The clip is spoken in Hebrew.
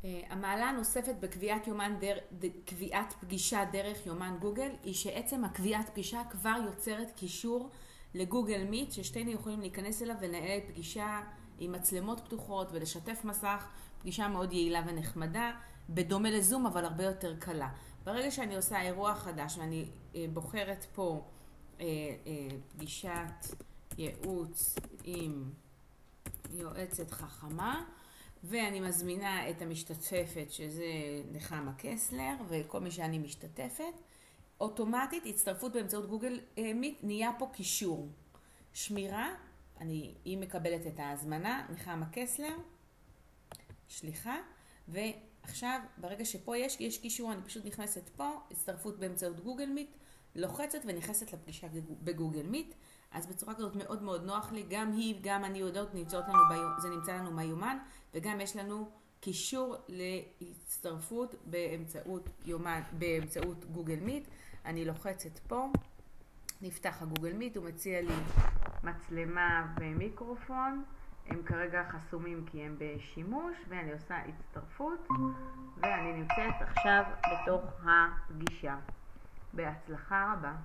המעלה הנוספת בקביעת פגישה דרך יומן גוגל היא שעצם הקביעת פגישה כבר יוצרת קישור לגוגל מיט ששתינו יכולים להיכנס אליו ולנהל פגישה עם מצלמות פתוחות ולשתף מסך, פגישה מאוד יעילה ונחמדה, בדומה לזום אבל הרבה יותר קלה. ברגע שאני עושה אירוע חדש ואני בוחרת פה פגישת ייעוץ עם יועצת חכמה, ואני מזמינה את המשתתפת שזה נחמה קסלר וכל מי שאני משתתפת, אוטומטית הצטרפות באמצעות גוגל מיט נהיה פה קישור. שמירה, היא מקבלת את ההזמנה, נחמה קסלר, שליחה, ועכשיו ברגע שפה יש קישור אני פשוט נכנסת פה, הצטרפות באמצעות גוגל מיט, לוחצת ונכנסת לפגישה בגוגל מיט. אז בצורה כזאת מאוד מאוד נוח לי, גם היא, גם אני יודעות, זה נמצא לנו ביומן, וגם יש לנו קישור להצטרפות באמצעות גוגל מיט. אני לוחצת פה, נפתח הגוגל מיט, הוא מציע לי מצלמה ומיקרופון, הם כרגע חסומים כי הם בשימוש, ואני עושה הצטרפות, ואני נמצאת עכשיו בתוך הפגישה. בהצלחה רבה.